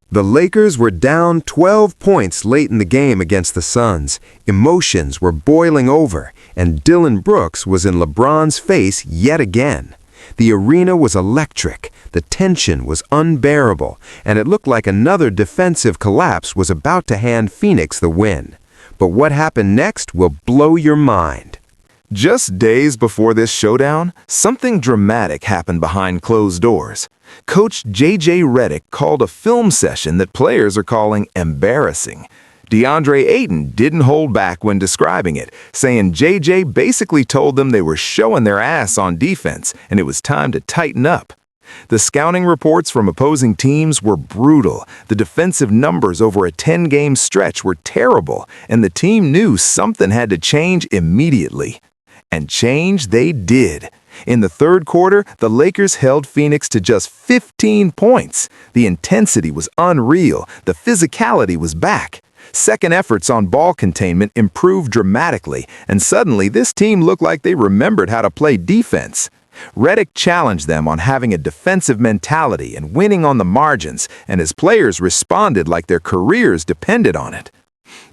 The Lakers were down 12 points late in the game against the Suns. Emotions were boiling over, and Dillon Brooks was in LeBron's face yet again. The arena was electric, the tension was unbearable, and it looked like another defensive collapse was about to hand Phoenix the win. But what happened next will blow your mind. Just days before this showdown, something dramatic happened behind closed doors. Coach Redick called a film session that players are calling embarrassing. DeAndre Ayton didn't hold back when describing it, saying JJ basically told them they were showing their ass on defense and it was time to tighten up. The scouting reports from opposing teams were brutal. The defensive numbers over a 10-game stretch were terrible, and the team knew something had to change immediately. And change they did. In the third quarter, the Lakers held Phoenix to just 15 points. The intensity was unreal. The physicality was back. Second efforts on ball containment improved dramatically, and suddenly this team looked like they remembered how to play defense. Redick challenged them on having a defensive mentality and winning on the margins, and his players responded like their careers depended on it.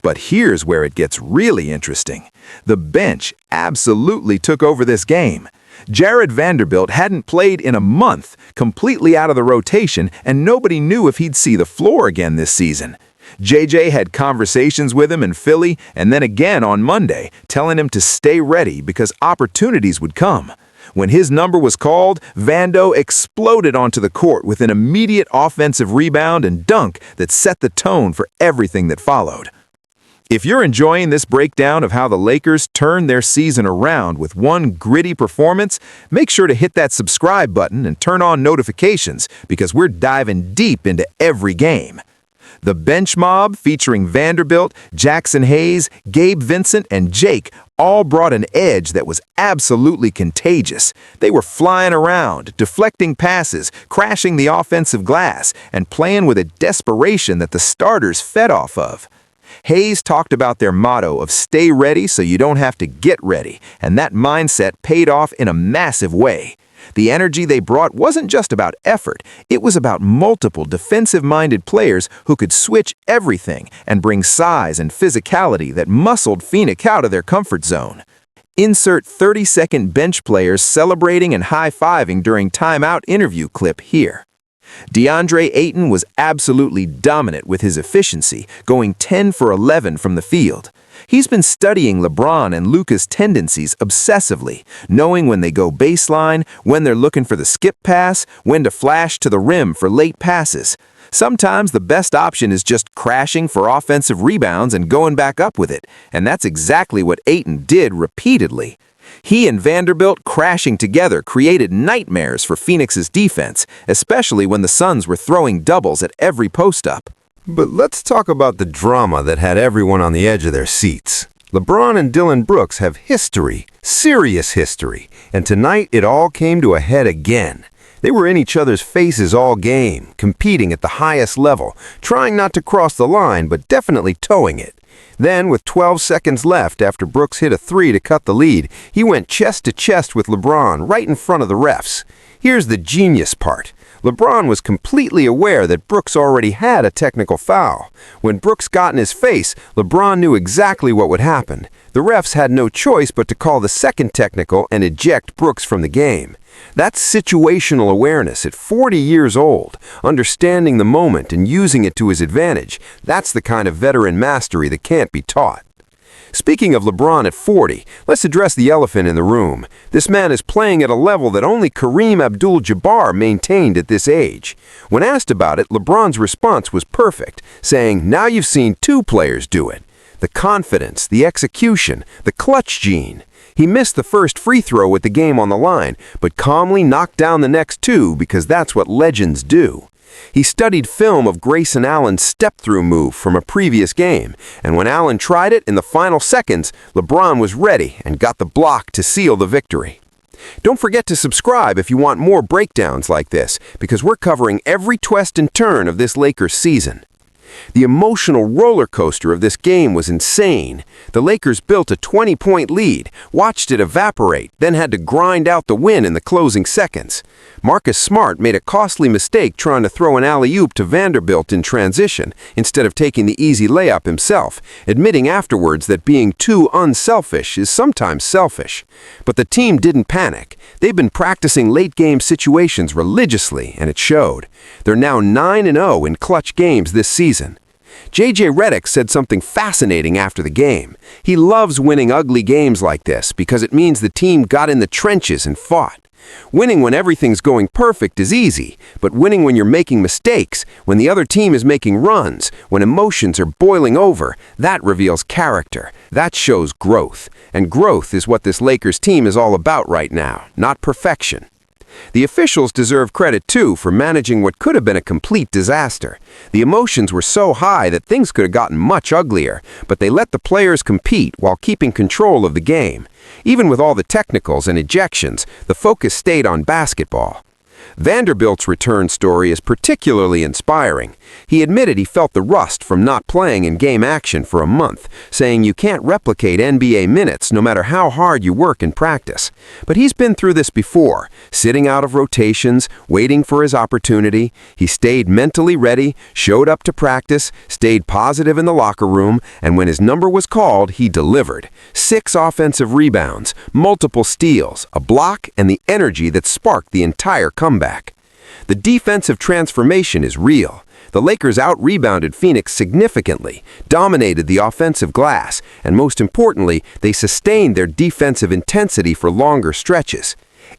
But here's where it gets really interesting. The bench absolutely took over this game. Vanderbilt hadn't played in a month, completely out of the rotation, and nobody knew if he'd see the floor again this season. JJ had conversations with him in Philly and then again on Monday, telling him to stay ready because opportunities would come. When his number was called, Vando exploded onto the court with an immediate offensive rebound and dunk that set the tone for everything that followed. If you're enjoying this breakdown of how the Lakers turned their season around with one gritty performance, make sure to hit that subscribe button and turn on notifications because we're diving deep into every game. The bench mob, featuring Vanderbilt, Jackson Hayes, Gabe Vincent, and Jake, all brought an edge that was absolutely contagious. They were flying around, deflecting passes, crashing the offensive glass, and playing with a desperation that the starters fed off of. Hayes talked about their motto of stay ready so you don't have to get ready, and that mindset paid off in a massive way. The energy they brought wasn't just about effort, it was about multiple defensive-minded players who could switch everything and bring size and physicality that muscled Phoenix out of their comfort zone. Insert 30-second bench players celebrating and high-fiving during timeout interview clip here. DeAndre Ayton was absolutely dominant with his efficiency, going 10 for 11 from the field. He's been studying LeBron and Luka's tendencies obsessively, knowing when they go baseline, when they're looking for the skip pass, when to flash to the rim for late passes. Sometimes the best option is just crashing for offensive rebounds and going back up with it, and that's exactly what Ayton did repeatedly. He and Vanderbilt crashing together created nightmares for Phoenix's defense, especially when the Suns were throwing doubles at every post-up. But let's talk about the drama that had everyone on the edge of their seats. LeBron and Dillon Brooks have history, serious history, and tonight it all came to a head again. They were in each other's faces all game, competing at the highest level, trying not to cross the line but definitely towing it. Then, with 12 seconds left after Brooks hit a three to cut the lead, he went chest to chest with LeBron right in front of the refs. Here's the genius part. LeBron was completely aware that Brooks already had a technical foul. When Brooks got in his face, LeBron knew exactly what would happen. The refs had no choice but to call the second technical and eject Brooks from the game. That's situational awareness at 40 years old, understanding the moment and using it to his advantage. That's the kind of veteran mastery that can't be taught. Speaking of LeBron at 40, let's address the elephant in the room. This man is playing at a level that only Kareem Abdul-Jabbar maintained at this age. When asked about it, LeBron's response was perfect, saying, "Now you've seen two players do it. The confidence, the execution, the clutch gene." He missed the first free throw with the game on the line, but calmly knocked down the next two because that's what legends do. He studied film of Grayson Allen's step-through move from a previous game, and when Allen tried it in the final seconds, LeBron was ready and got the block to seal the victory. Don't forget to subscribe if you want more breakdowns like this, because we're covering every twist and turn of this Lakers season. The emotional roller coaster of this game was insane. The Lakers built a 20-point lead, watched it evaporate, then had to grind out the win in the closing seconds. Marcus Smart made a costly mistake trying to throw an alley-oop to Vanderbilt in transition instead of taking the easy layup himself, admitting afterwards that being too unselfish is sometimes selfish. But the team didn't panic. They've been practicing late-game situations religiously, and it showed. They're now 9-0 in clutch games this season. Redick said something fascinating after the game. He loves winning ugly games like this because it means the team got in the trenches and fought. Winning when everything's going perfect is easy, but winning when you're making mistakes, when the other team is making runs, when emotions are boiling over, that reveals character. That shows growth. And growth is what this Lakers team is all about right now, not perfection. The officials deserve credit, too, for managing what could have been a complete disaster. The emotions were so high that things could have gotten much uglier, but they let the players compete while keeping control of the game. Even with all the technicals and ejections, the focus stayed on basketball. Vanderbilt's return story is particularly inspiring. He admitted he felt the rust from not playing in game action for a month, saying you can't replicate NBA minutes no matter how hard you work in practice. But he's been through this before, sitting out of rotations, waiting for his opportunity. He stayed mentally ready, showed up to practice, stayed positive in the locker room, and when his number was called, he delivered. 6 offensive rebounds, multiple steals, a block, and the energy that sparked the entire comeback. The defensive transformation is real. The Lakers out-rebounded Phoenix significantly, dominated the offensive glass, and most importantly, they sustained their defensive intensity for longer stretches.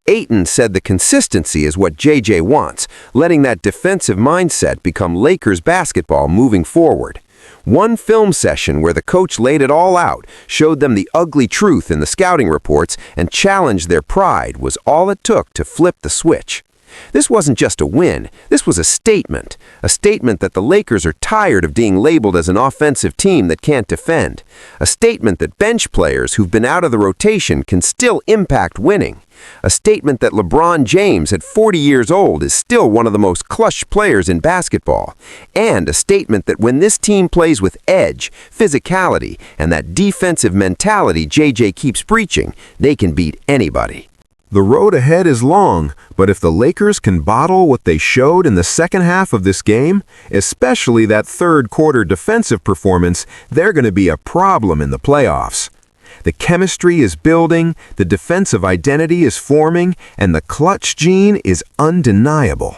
Ayton said the consistency is what JJ wants, letting that defensive mindset become Lakers basketball moving forward. One film session where the coach laid it all out, showed them the ugly truth in the scouting reports, and challenged their pride was all it took to flip the switch. This wasn't just a win, this was a statement that the Lakers are tired of being labeled as an offensive team that can't defend, a statement that bench players who've been out of the rotation can still impact winning, a statement that LeBron James at 40 years old is still one of the most clutch players in basketball, and a statement that when this team plays with edge, physicality, and that defensive mentality JJ keeps preaching, they can beat anybody. The road ahead is long, but if the Lakers can bottle what they showed in the second half of this game, especially that third-quarter defensive performance, they're going to be a problem in the playoffs. The chemistry is building, the defensive identity is forming, and the clutch gene is undeniable.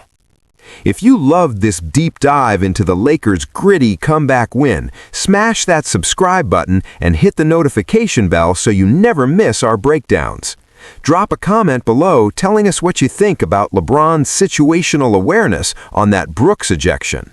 If you loved this deep dive into the Lakers' gritty comeback win, smash that subscribe button and hit the notification bell so you never miss our breakdowns. Drop a comment below telling us what you think about LeBron's situational awareness on that Brooks ejection.